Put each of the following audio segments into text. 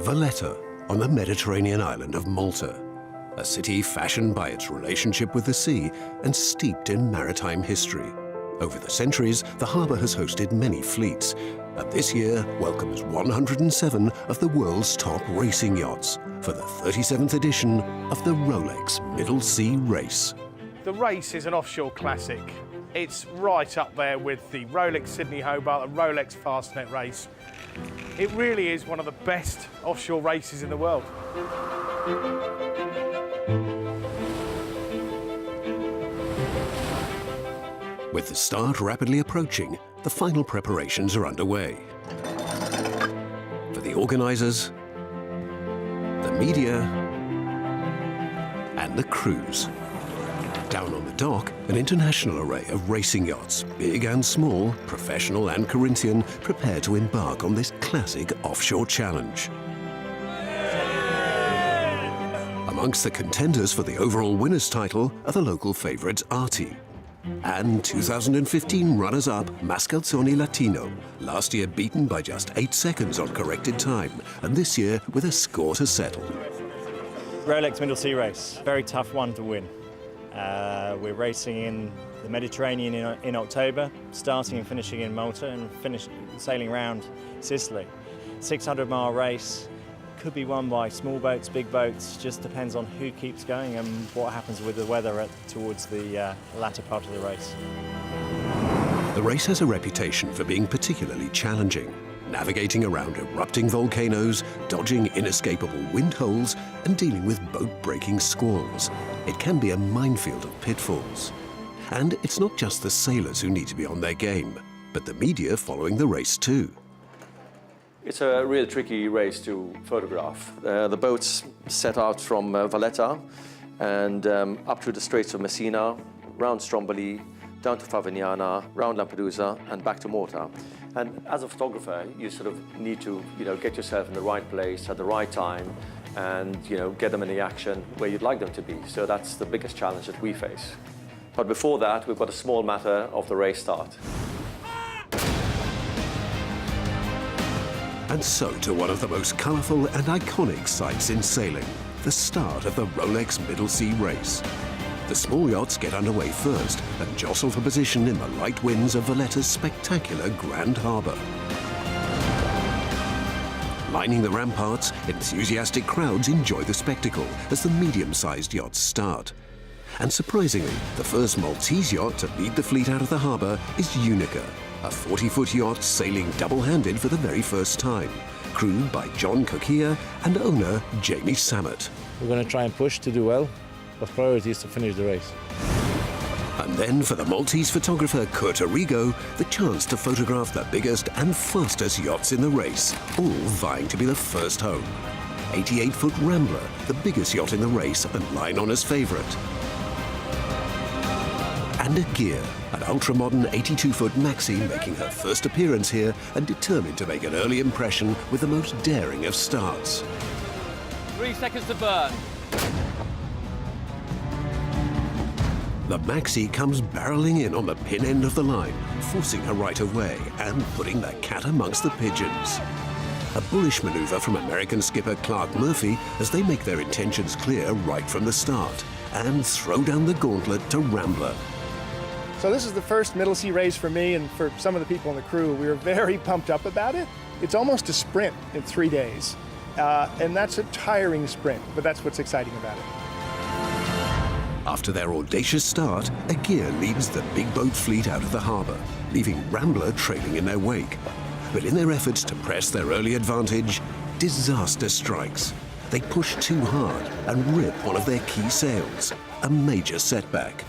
Valletta, on the Mediterranean island of Malta, a city fashioned by its relationship with the sea and steeped in maritime history. Over the centuries, the harbour has hosted many fleets, and this year welcomes 107 of the world's top racing yachts for the 37th edition of the Rolex Middle Sea Race. The race is an offshore classic. It's right up there with the Rolex Sydney Hobart and Rolex Fastnet race. It really is one of the best offshore races in the world. With the start rapidly approaching, the final preparations are underway. For the organisers, the media, and the crews. Down on the dock, an international array of racing yachts, big and small, professional and Corinthian, prepare to embark on this classic offshore challenge. Amongst the contenders for the overall winner's title are the local favourites Arti and 2015 runners-up Mascalzone Latino, last year beaten by just 8 seconds on corrected time, and this year with a score to settle. Rolex Middle Sea Race, very tough one to win. We're racing in the Mediterranean in October, starting and finishing in Malta and sailing around Sicily. 600-mile race, could be won by small boats, big boats, just depends on who keeps going and what happens with the weather towards the latter part of the race. The race has a reputation for being particularly challenging, navigating around erupting volcanoes, dodging inescapable wind holes, and dealing with boat-breaking squalls. It can be a minefield of pitfalls. And it's not just the sailors who need to be on their game, but the media following the race too. It's a real tricky race to photograph. The boats set out from Valletta and up through the Straits of Messina, round Stromboli, down to Favignana, round Lampedusa, and back to Malta. And as a photographer, you sort of need to, get yourself in the right place at the right time and, get them in the action where you'd like them to be. So that's the biggest challenge that we face. But before that, we've got a small matter of the race start. And so to one of the most colourful and iconic sights in sailing, the start of the Rolex Middle Sea Race. The small yachts get underway first and jostle for position in the light winds of Valletta's spectacular Grand Harbour. Lining the ramparts, enthusiastic crowds enjoy the spectacle as the medium-sized yachts start. And surprisingly, the first Maltese yacht to lead the fleet out of the harbour is Unica, a 40-foot yacht sailing double-handed for the very first time, crewed by John Coquilla and owner Jamie Samet. We're going to try and push to do well, but priority is to finish the race. And then for the Maltese photographer Kurt Arrigo, the chance to photograph the biggest and fastest yachts in the race, all vying to be the first home. 88-foot Rambler, the biggest yacht in the race and line honours favourite. And a Gear, an ultra-modern 82-foot Maxi making her first appearance here and determined to make an early impression with the most daring of starts. 3 seconds to burn. The Maxi comes barrelling in on the pin end of the line, forcing her right away and putting the cat amongst the pigeons. A bullish manoeuvre from American skipper Clark Murphy as they make their intentions clear right from the start and throw down the gauntlet to Rambler. So this is the first Middle Sea race for me and for some of the people in the crew. We were very pumped up about it. It's almost a sprint in 3 days. And that's a tiring sprint, but that's what's exciting about it. After their audacious start, a Gear leads the big boat fleet out of the harbour, leaving Rambler trailing in their wake. But in their efforts to press their early advantage, disaster strikes. They push too hard and rip one of their key sails, a major setback.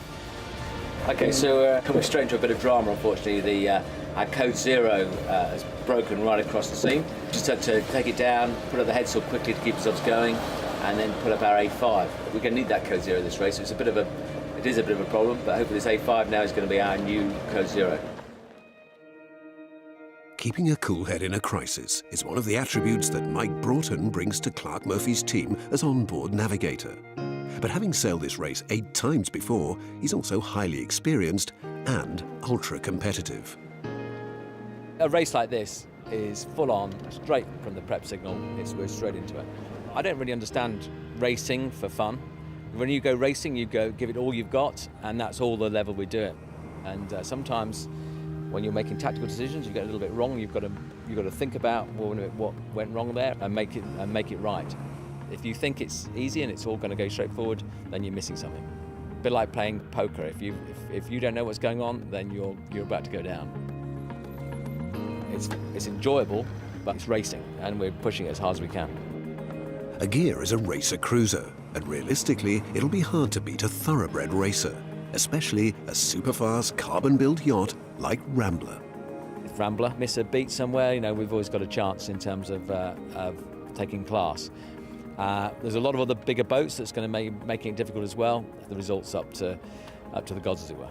Okay, so coming straight into a bit of drama, unfortunately. Our code 0 has broken right across the seam. Just had to take it down, put up the headsail quickly to keep ourselves going, and then put up our A5. We're going to need that code 0 this race. It is a bit of a problem, but hopefully this A5 now is going to be our new code 0. Keeping a cool head in a crisis is one of the attributes that Mike Broughton brings to Clark Murphy's team as onboard navigator. But having sailed this race 8 times before, he's also highly experienced and ultra-competitive. A race like this, is full on, straight from the prep signal. We're straight into it. I don't really understand racing for fun. When you go racing, you go give it all you've got, and that's all the level we do it. And sometimes when you're making tactical decisions, you get a little bit wrong. You've got to think about what went wrong there and make it right. If you think it's easy and it's all going to go straight forward, then you're missing something. A bit like playing poker. If you don't know what's going on, then you're about to go down. It's enjoyable, but it's racing, and we're pushing it as hard as we can. Agir is a racer cruiser, and realistically, it'll be hard to beat a thoroughbred racer, especially a super-fast carbon-built yacht like Rambler. If Rambler miss a beat somewhere, we've always got a chance in terms of taking class. There's a lot of other bigger boats that's going to making it difficult as well. The result's up to the gods, as it were.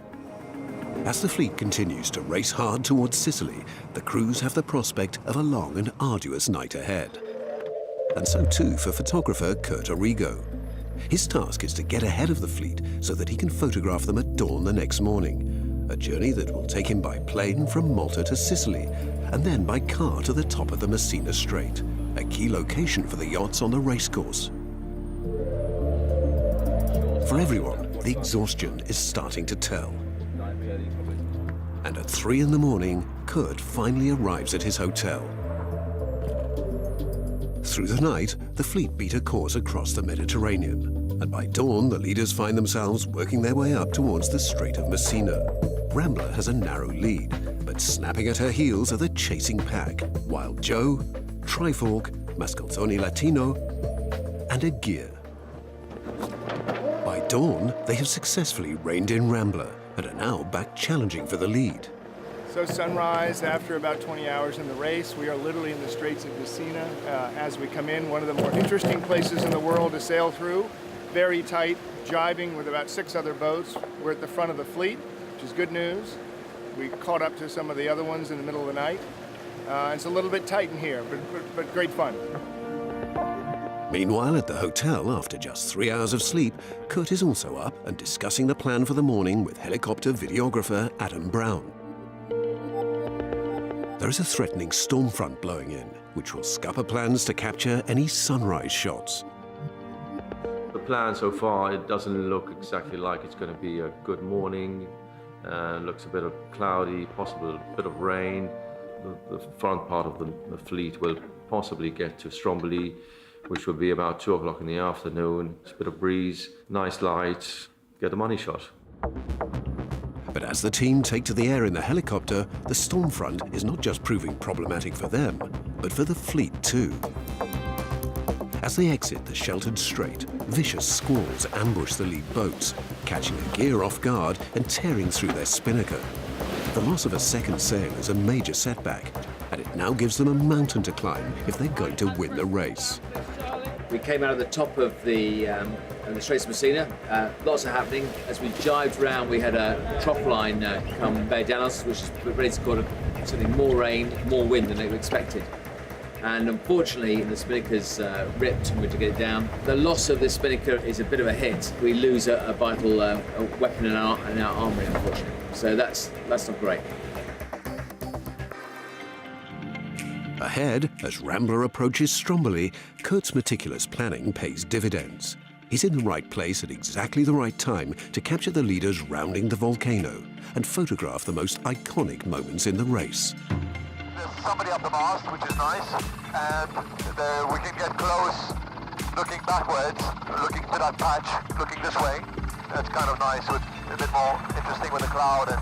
As the fleet continues to race hard towards Sicily, the crews have the prospect of a long and arduous night ahead. And so too for photographer Kurt Arrigo. His task is to get ahead of the fleet so that he can photograph them at dawn the next morning, a journey that will take him by plane from Malta to Sicily, and then by car to the top of the Messina Strait, a key location for the yachts on the racecourse. For everyone, the exhaustion is starting to tell. And at 3 in the morning, Kurt finally arrives at his hotel. Through the night, the fleet beat a course across the Mediterranean, and by dawn, the leaders find themselves working their way up towards the Strait of Messina. Rambler has a narrow lead, but snapping at her heels are the chasing pack, while Joe, Trifork, Mascalzone Latino, and Agir. By dawn, they have successfully reined in Rambler and are now back challenging for the lead. So sunrise, after about 20 hours in the race, we are literally in the Straits of Messina. As we come in, one of the more interesting places in the world to sail through. Very tight, jibing with about 6 other boats. We're at the front of the fleet, which is good news. We caught up to some of the other ones in the middle of the night. It's a little bit tight in here, but great fun. Meanwhile, at the hotel, after just 3 hours of sleep, Kurt is also up and discussing the plan for the morning with helicopter videographer Adam Brown. There is a threatening storm front blowing in, which will scupper plans to capture any sunrise shots. The plan so far, it doesn't look exactly like it's going to be a good morning. Looks a bit of cloudy, possible a bit of rain. The front part of the fleet will possibly get to Stromboli, which will be about 2 o'clock in the afternoon. It's a bit of breeze, nice light, get a money shot. But as the team take to the air in the helicopter, the storm front is not just proving problematic for them, but for the fleet too. As they exit the sheltered strait, vicious squalls ambush the lead boats, catching Agir off guard and tearing through their spinnaker. The loss of a second sail is a major setback, and it now gives them a mountain to climb if they're going to win the race. We came out of the top of the Straits of Messina. Lots are happening. As we jibed round, we had a trough line come bear down us, which is ready to cause something more rain, more wind than we expected. And unfortunately, the spinnaker's ripped and we had to get it down. The loss of the spinnaker is a bit of a hit. We lose a vital weapon in our armoury, unfortunately. So that's not great. Ahead, as Rambler approaches Stromboli, Kurt's meticulous planning pays dividends. He's in the right place at exactly the right time to capture the leaders rounding the volcano and photograph the most iconic moments in the race. There's somebody up the mast, which is nice, and we can get close, looking backwards, looking to that patch, looking this way. That's kind of nice, with a bit more interesting with the cloud. And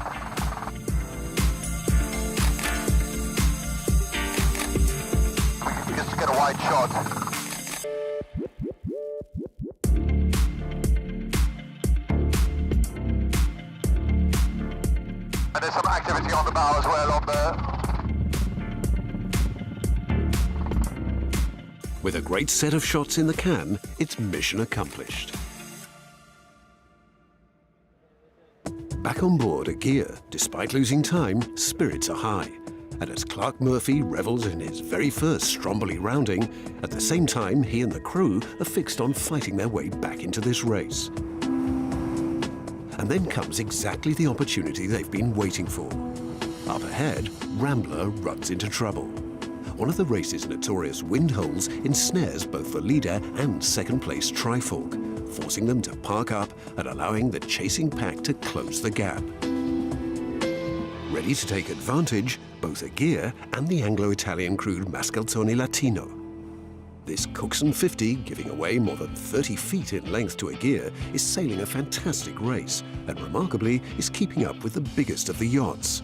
we can just get a wide shot. And there's some activity on the bow as well, on the... With a great set of shots in the can, it's mission accomplished. Back on board Agir, despite losing time, spirits are high. And as Clark Murphy revels in his very first Stromboli rounding, at the same time he and the crew are fixed on fighting their way back into this race. And then comes exactly the opportunity they've been waiting for. Up ahead, Rambler runs into trouble. one of the race's notorious wind holes ensnares both the leader and second-place Trifork, forcing them to park up and allowing the chasing pack to close the gap. Ready to take advantage, both Aguirre and the Anglo-Italian crewed Mascalzone Latino. This Cookson 50, giving away more than 30 feet in length to Aguirre, is sailing a fantastic race and remarkably is keeping up with the biggest of the yachts.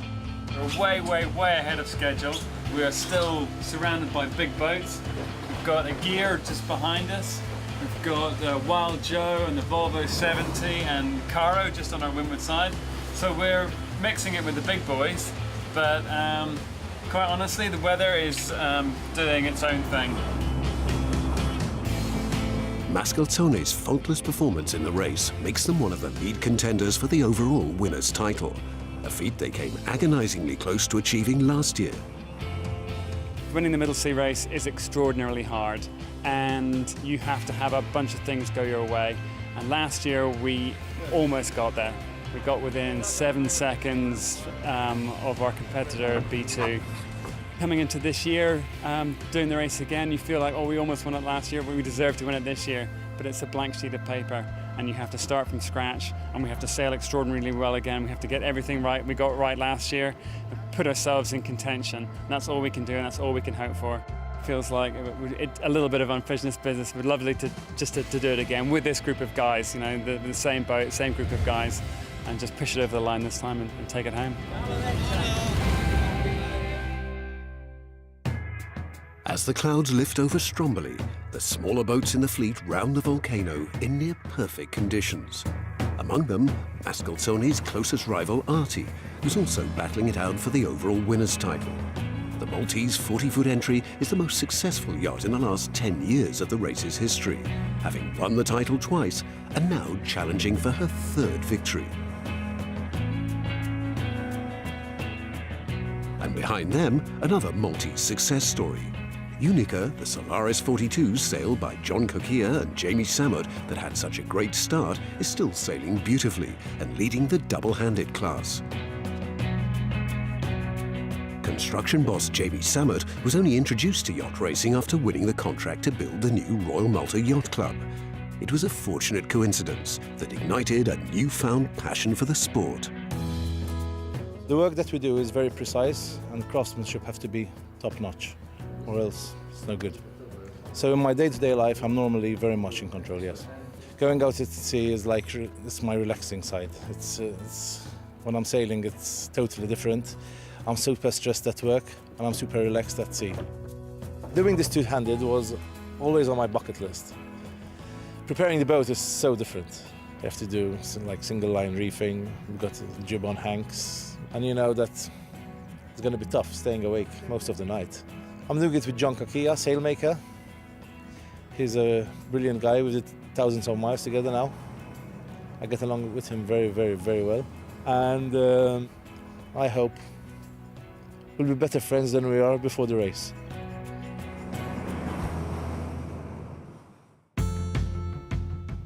We're way ahead of schedule. We are still surrounded by big boats. We've got Aguirre just behind us. We've got the Wild Joe and the Volvo 70 and Caro just on our windward side. So we're mixing it with the big boys, but quite honestly, the weather is doing its own thing. Mascalzone's faultless performance in the race makes them one of the lead contenders for the overall winner's title, a feat they came agonizingly close to achieving last year. Winning the Middle Sea Race is extraordinarily hard, and you have to have a bunch of things go your way. And last year we almost got there. We got within 7 seconds of our competitor B2. Coming into this year, doing the race again, you feel like, oh, we almost won it last year, but we deserve to win it this year. But it's a blank sheet of paper, and you have to start from scratch, and we have to sail extraordinarily well again. We have to get everything right. We got right last year, and put ourselves in contention. And that's all we can do, and that's all we can hope for. Feels like a little bit of unfinished business. We'd lovely to do it again with this group of guys, you know, the same boat, same group of guys, and just push it over the line this time and take it home. As the clouds lift over Stromboli, the smaller boats in the fleet round the volcano in near perfect conditions. Among them, Mascalzone's closest rival Arti, who's also battling it out for the overall winner's title. The Maltese 40-foot entry is the most successful yacht in the last 10 years of the race's history, having won the title twice and now challenging for her third victory. And behind them, another Maltese success story. Unica, the Solaris 42 sailed by John Coquilla and Jamie Samot that had such a great start, is still sailing beautifully and leading the double-handed class. Construction boss Jamie Samot was only introduced to yacht racing after winning the contract to build the new Royal Malta Yacht Club. It was a fortunate coincidence that ignited a newfound passion for the sport. The work that we do is very precise, and craftsmanship have to be top-notch, or else it's no good. So in my day-to-day life, I'm normally very much in control, yes. Going out at sea is like, it's my relaxing side. It's when I'm sailing, it's totally different. I'm super stressed at work, and I'm super relaxed at sea. Doing this two-handed was always on my bucket list. Preparing the boat is so different. You have to do like single-line reefing, we've got jib on hanks, and you know that it's going to be tough staying awake most of the night. I'm doing it with John Coquilla, sailmaker. He's a brilliant guy. We did thousands of miles together now. I get along with him very, very, very well. And I hope we'll be better friends than we are before the race.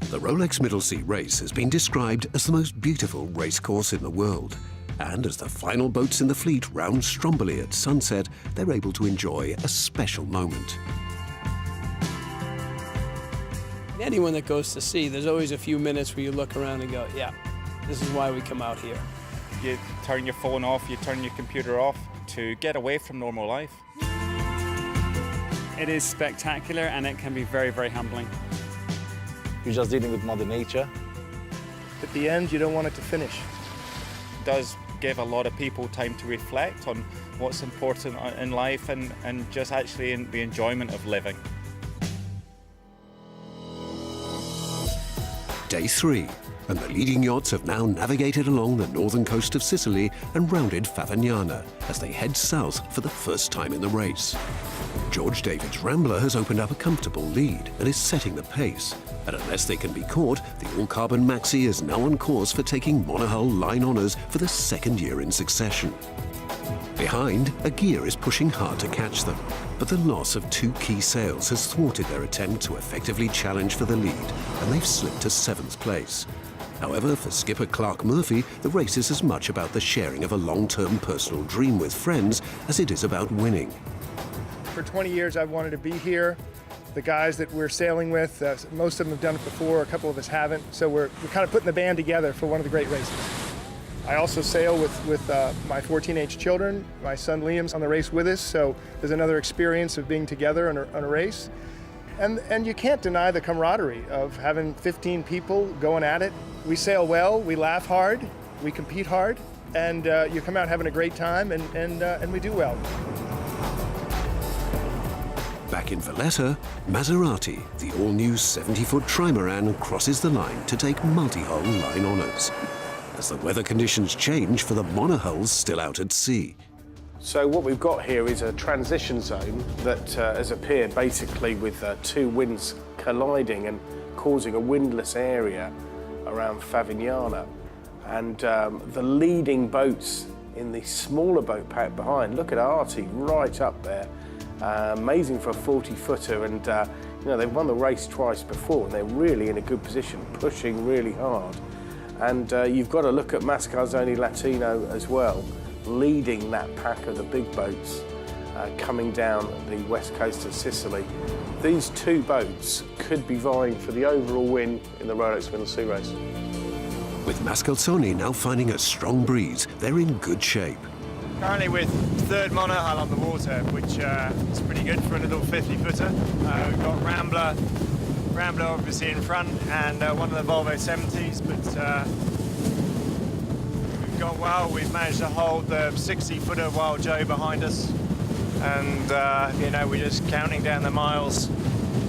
The Rolex Middle Sea Race has been described as the most beautiful racecourse in the world. And as the final boats in the fleet round Stromboli at sunset, they're able to enjoy a special moment. Anyone that goes to sea, there's always a few minutes where you look around and go, yeah, this is why we come out here. You turn your phone off, you turn your computer off to get away from normal life. It is spectacular, and it can be very, very humbling. You're just dealing with Mother Nature. At the end, you don't want it to finish. It does give a lot of people time to reflect on what's important in life and just actually in the enjoyment of living. Day 3, and the leading yachts have now navigated along the northern coast of Sicily and rounded Favignana as they head south for the first time in the race. George David's Rambler has opened up a comfortable lead and is setting the pace. And unless they can be caught, the all-carbon Maxi is now on course for taking monohull line honours for the second year in succession. Behind, Aguirre is pushing hard to catch them, but the loss of 2 key sails has thwarted their attempt to effectively challenge for the lead, and they've slipped to 7th place. However, for skipper Clark Murphy, the race is as much about the sharing of a long-term personal dream with friends as it is about winning. For 20 years, I've wanted to be here. The guys that we're sailing with, most of them have done it before, a couple of us haven't, so we're kind of putting the band together for one of the great races. I also sail with my 4 teenage children. My son Liam's on the race with us, so there's another experience of being together on a race. And you can't deny the camaraderie of having 15 people going at it. We sail well, we laugh hard, we compete hard, and you come out having a great time, and we do well. Back in Valletta, Maserati, the all-new 70-foot trimaran, crosses the line to take multi-hull line honours, as the weather conditions change for the monohulls still out at sea. So what we've got here is a transition zone that has appeared basically with 2 winds colliding and causing a windless area around Favignana. And the leading boats in the smaller boat pack behind, look at Artie right up there. Amazing for a 40-footer, and you know, they've won the race twice before, and they're really in a good position, pushing really hard. And you've got to look at Mascalzone Latino as well, leading that pack of the big boats coming down the west coast of Sicily. These 2 boats could be vying for the overall win in the Rolex Middle Sea Race. With Mascalzone now finding a strong breeze, they're in good shape. Currently with 3rd monohull on the water, which is pretty good for a little 50-footer. We've got Rambler obviously in front and one of the Volvo 70s, but we've gone well. We've managed to hold the 60-footer Wild Joe behind us, and you know, we're just counting down the miles,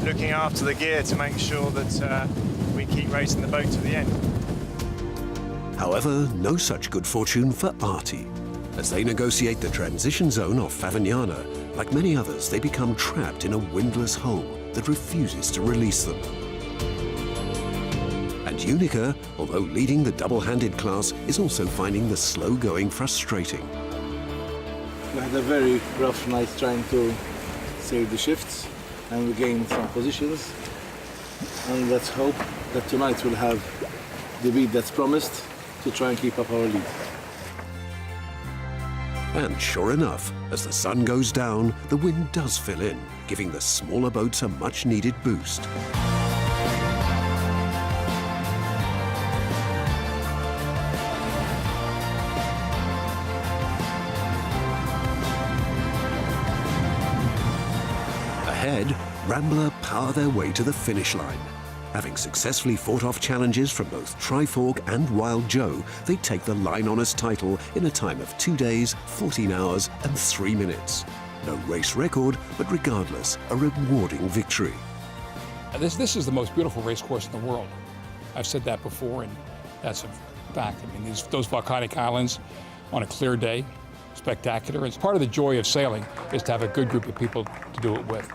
looking after the gear to make sure that we keep racing the boat to the end. However, no such good fortune for Artie. As they negotiate the transition zone off Favignana, like many others, they become trapped in a windless hull that refuses to release them. And Unica, although leading the double-handed class, is also finding the slow going frustrating. We had a very rough night trying to save the shifts, and we gained some positions. And let's hope that tonight we'll have the beat that's promised to try and keep up our lead. And sure enough, as the sun goes down, the wind does fill in, giving the smaller boats a much-needed boost. Ahead, Rambler power their way to the finish line. Having successfully fought off challenges from both Trifork and Wild Joe, they take the line honours title in a time of 2 days, 14 hours and 3 minutes. No race record, but regardless, a rewarding victory. This is the most beautiful race course in the world. I've said that before, and that's a fact. I mean, those volcanic islands on a clear day, spectacular. It's part of the joy of sailing is to have a good group of people to do it with.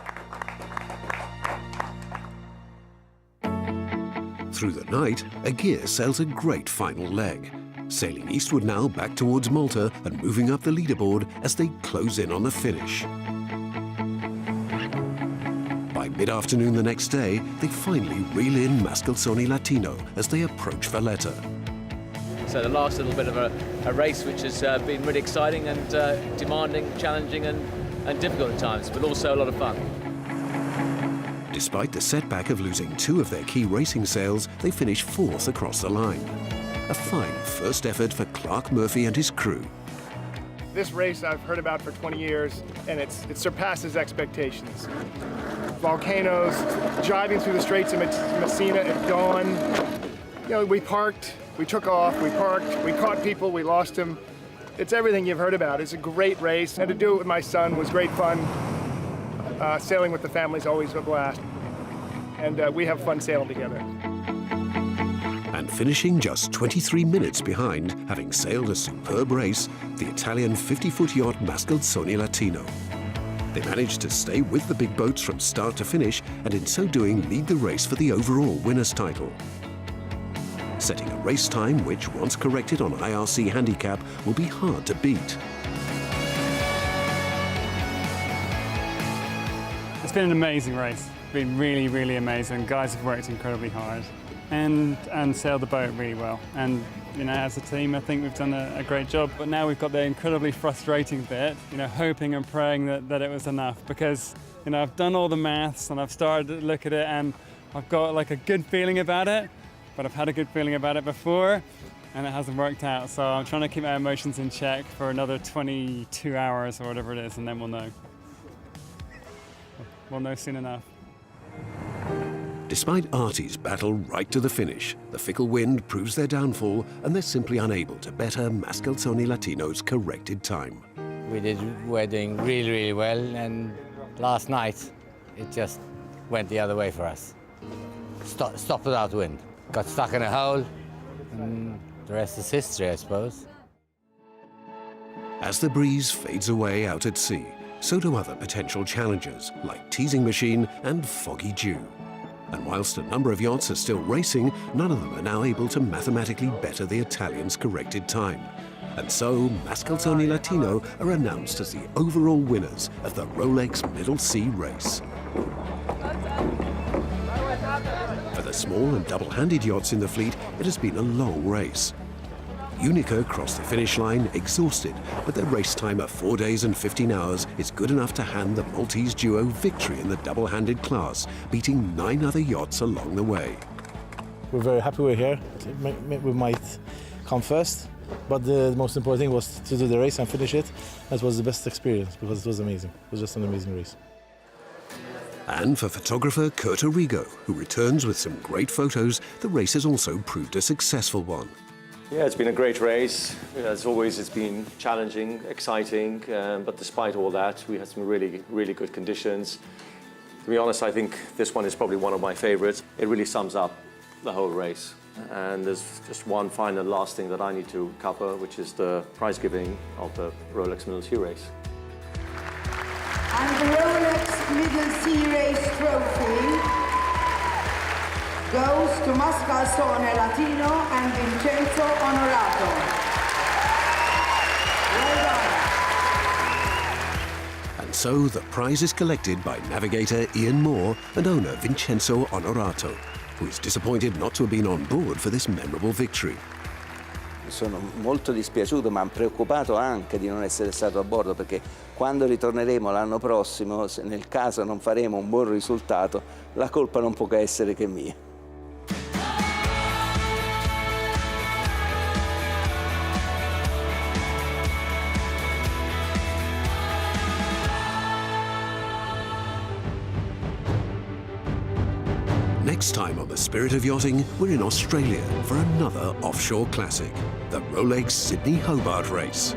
Through the night, Aguirre sails a great final leg, sailing eastward now back towards Malta and moving up the leaderboard as they close in on the finish. By mid-afternoon the next day, they finally reel in Mascalzone Latino as they approach Valletta. So the last little bit of a race which has been really exciting and demanding, challenging and difficult at times, but also a lot of fun. Despite the setback of losing 2 of their key racing sails, they finish 4th across the line. A fine first effort for Clark Murphy and his crew. This race I've heard about for 20 years, and it surpasses expectations. Volcanoes, driving through the Straits of Messina at dawn. You know, we parked, we took off, we parked, we caught people, we lost them. It's everything you've heard about. It's a great race, and to do it with my son was great fun. Sailing with the family is always a blast, and we have fun sailing together. And finishing just 23 minutes behind, having sailed a superb race, the Italian 50-foot yacht Mascalzone Latino. They managed to stay with the big boats from start to finish, and in so doing lead the race for the overall winner's title. Setting a race time which, once corrected on IRC handicap, will be hard to beat. It's been an amazing race. It's been really, really amazing. Guys have worked incredibly hard and sailed the boat really well. And You know, as a team, I think we've done a great job. But now we've got the incredibly frustrating bit, you know, hoping and praying that it was enough, because, you know, I've done all the maths and I've started to look at it and I've got like a good feeling about it, but I've had a good feeling about it before and it hasn't worked out. So I'm trying to keep my emotions in check for another 22 hours or whatever it is, and then we'll know. We'll know soon enough. Despite Artie's battle right to the finish, the fickle wind proves their downfall and they're simply unable to better Mascalzone Latino's corrected time. We're doing really, really well, and last night it just went the other way for us. Stopped without wind. Got stuck in a hole, and the rest is history, I suppose. As the breeze fades away out at sea, so do other potential challenges like teasing machine and foggy dew. And whilst a number of yachts are still racing, none of them are now able to mathematically better the Italians' corrected time. And so, Mascalzone Latino are announced as the overall winners of the Rolex Middle Sea Race. For the small and double-handed yachts in the fleet, it has been a long race. Unica crossed the finish line exhausted, but their race time of 4 days and 15 hours is good enough to hand the Maltese duo victory in the double-handed class, beating 9 other yachts along the way. We're very happy we're here. We might come first, but the most important thing was to do the race and finish it. That was the best experience because it was amazing. It was just an amazing race. And for photographer Kurt Arrigo, who returns with some great photos, the race has also proved a successful one. Yeah, it's been a great race. As always, it's been challenging, exciting, but despite all that, we had some really, really good conditions. To be honest, I think this one is probably one of my favorites. It really sums up the whole race. And there's just one final last thing that I need to cover, which is the prize giving of the Rolex Middle Sea Race. And the Rolex Middle Sea Race trophy goes to Mascalzone Latino and Vincenzo Onorato. Well done. And so the prize is collected by navigator Ian Moore and owner Vincenzo Onorato, who is disappointed not to have been on board for this memorable victory. Sono molto dispiaciuto, ma preoccupato anche di non essere stato a bordo, perché quando ritorneremo l'anno prossimo, se nel caso non faremo un buon risultato, la colpa non può che essere che mia. Next time on the Spirit of Yachting, we're in Australia for another offshore classic, the Rolex Sydney Hobart Race.